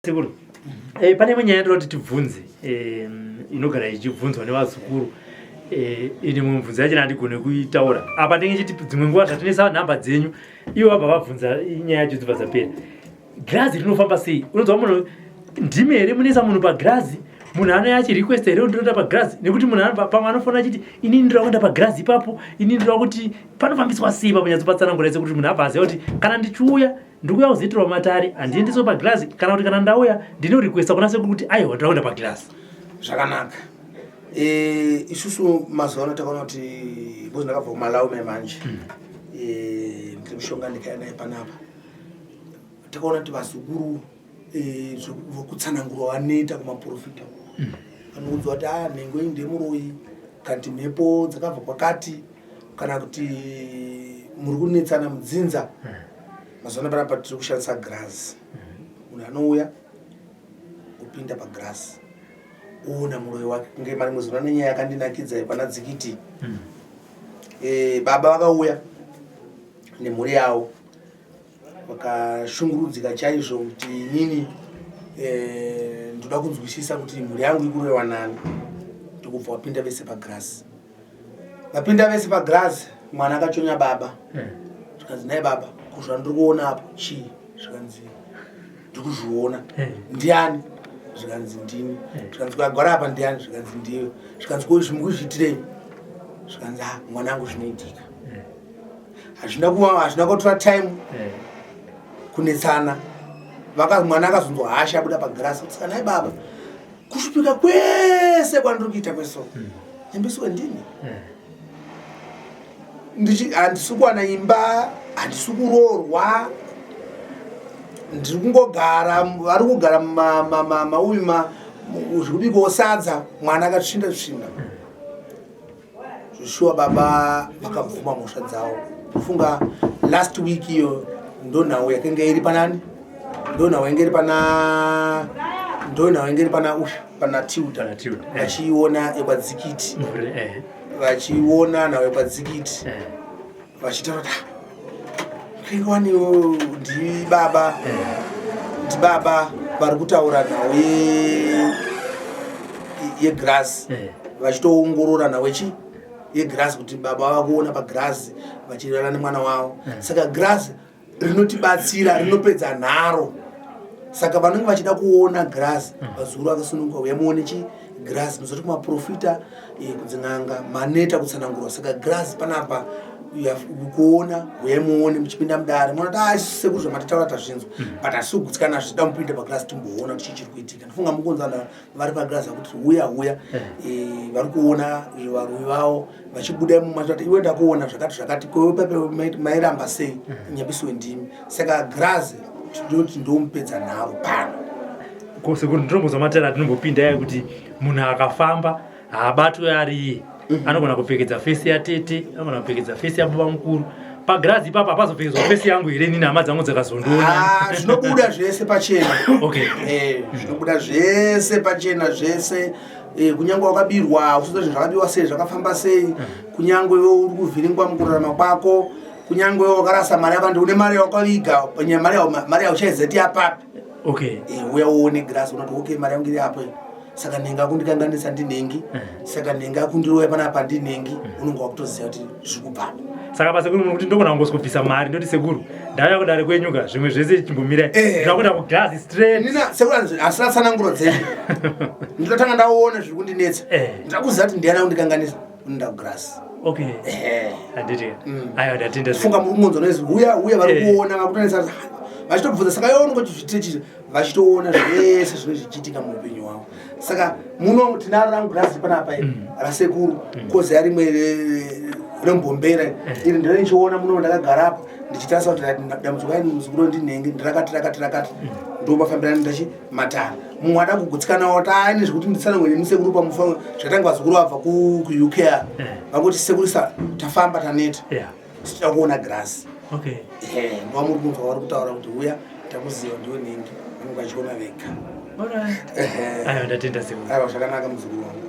Sekuru. Pane mwenyaya ndoti tibvunze inogara ichibvunzwa nevazukuru ini mubvunzo yacho ndandigone kuitaura apa ndenge chiti dzimwe nguva zvatinesa nhamba dzenyu ivo vabva vabvunza nyaya yacho dzibva dzapera. Girazi rinofamba sei? Unonzwa munhu ndimi here munesa munhu pagirazi? Munhu ano yachi request here ndinoda pagirazi nekuti munhu pamwe anofona achiti inini ndinoda kuenda pagirazi ipapo, inini ndinoda kuti panofambiswa sei panyatsopatsana sekuti munhu abva aziva kuti kana ndichiuya ndikuya kuzoitirwa matare handiendeswe pagirazi kana kuti kana ndauya ndino requesta kuna sekuru kuti aiwa ndinoda kuenda pagirazi. Zvakanaka. Isusu mazuva ano takaona kuti bozi ndakabva kuMalawi manje ndiri mushonga ndikaenda panapa takaona kuti vazukuru vokutsanangura Waneta kumaprofita vanoudza kuti nhengo iyi ndemuroyi kandi mhepo dzakabva kwakati kana kuti muri kunetsana mudzinza. Mazuva ano panapa tiri kushandisa girazi. Munhu anouya kupinda pagirazi uona muroyi wake kunge mari muzuva nenyaya yakandinakidza pana dzikiti. Baba vakauya nemhuri yavo vakashungurudzika chaizvo kuti inini ndoda kunzwisisa kuti mhuri yangu ikuroyiwa nani. Ndokubva vapinda vese pagirazi. Vapinda vese pagirazi mwana akachonya baba zvikanzi naye baba kuzvandiri kuona apo chii? Zvikanzi ndiri kuzviona. Ndiani? Zvikanzi ndini. Zvikanzi kwagara apa ndiani? Zvikanzi ndiwe. Zvikanzi zvimukuzviitirei? Zvikanzi mwanangu zvinoitika. Hazvina kutora time kunetsana. Mwana akazondohasha abuda pagirazi kuti naye baba kusvika kwese kwandiri kuita kweso nyambiswe ndini. Handisi kuwana imba, handisi kuroorwa, ndiri kungogara, vari kugara zvekubikawo sadza, mwana akatsvinda. Zvoshuwa baba vakabvuma mhosva dzavo. Kufunga last week iyo ndonhau yakanga iri panani? Ndonhau yange iri pana Tilda. Vachiona ekwadzikiti. Vachiona nhau ekwadzikiti. Vachitaura kuti kengwaniwo ndi baba vari kutaura nhau yegirazi. Vachitoongorora nhau yegirazi kuti baba vakuona pagirazi vachirana nemwana wavo. Saka girazi rinotibatsira, rinopedza nharo. Saka vanenge vachida kuona girazi vazuru vakasununguka uya muone girazi nozoti kumaprofita kudzin'anga maneta kutsanangurwa. Saka girazi panapa kuona uya muone muchipinda mudare muona sekuru zvamatataura tazvinzwa but hatisi kugutsikana zvida mupinde pagirazi timboona kuti chiri kuitika. Ndifunga mukunzana vari pagirazi kuti huya vari kuona varume vavo vachibuda mumati iwe ndakuona zvakati kwepepe mairamba sei nyambiswe ndimi. Saka girazi ndoti ndomupedza nharo pano. Sekuru ndinombozwa matara atinombopinda yaya kuti munhu akafamba haabatwe ariye anogona kupfekedza fesi yatete, anogona kupfekedza fesi yababa mukuru. Pagirazi ipapa hapazopfekedzwa fesi yangu here nini hama dzangu dzakazondoona? Zvinobuda zvese pachena. Zvinobuda zvese pachena zvese. Kunyangwe wakabirwa usizo zvakabirwa sei zvakafamba sei, kunyangwe uri kuvhiringwa mukurarama kwako, kunyangwe wakarasa mari yako une mari yakaviga mari yauchaizeti yapapi. Uya uone girazi unoti mari yangu iri apo. Saka nhenga kundikanganisa ndinhengi. Saka nhenga kundiroya panapa ndinhengi. Unonga wakutoziva kuti zvikubva. Saka pasekuru munhu kuti ndogona kungosukubvisa mari ndoti sekuru ndauya kudare kwenyuka zvimwe zvese chimbomira zvakuda kugirazi straight. Nina sekuru asina tsananguro dzenyu. Ndinotanga ndaona zviri kundinetsa. Ndakuziva kuti ndiana kundikanganisa unoda kugirazi. Handiti aiwa ndatenda. Funga muri kungonzwa noizi huya vari kuona vakutonetsa vachitobvunza. Saka ivo unongoti zvitichi vachitoona zvese zvinenge zvichiitika muupenyu hwavo. Saka muno tinaro rangu girazi panapa rasekuru kozi yarimwe rembombera iri ndiro nichiona muno ndakagara apa ndichitarisa kuti dambudziko raini muzukuru ndinhenge ndirakati ndomafambirana ndachimatara. Mumwe ada kugutsikana kuti aine zvekuti nditsanangwe nemusekuru pamufa zvakatanga vazukuru vabva kuUK vangoti sekuru tafamba taneta tichida kuona girazi. Ndova muri kunzwa vari kutaura kuti huya takuziva ndiwe nhengi vanenge vachiona vega. Aiwa ndatenda sekuru. Aiwa zvakanaka muzukuru wangu.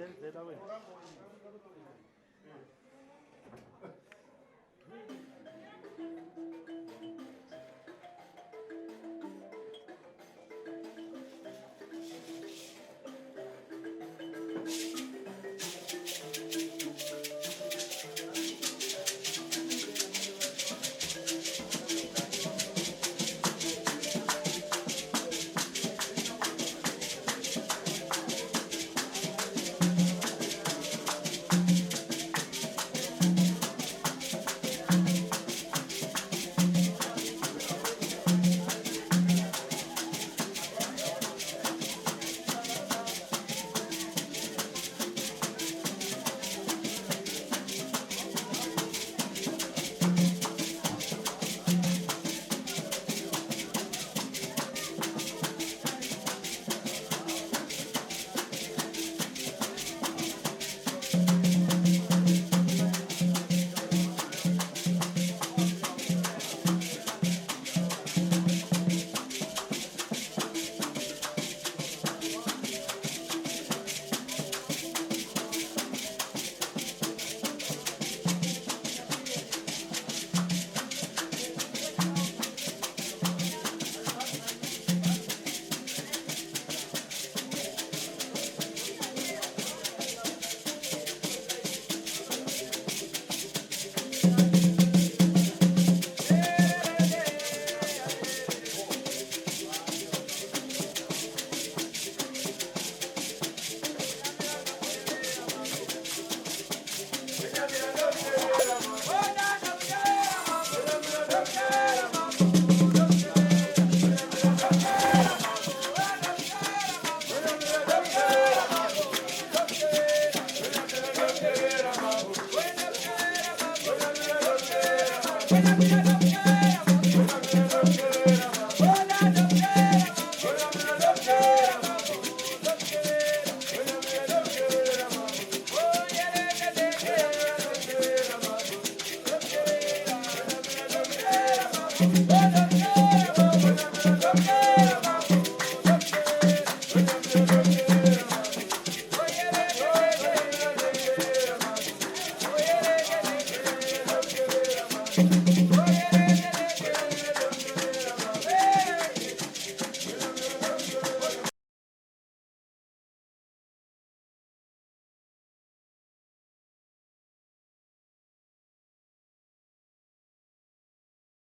then zeta wena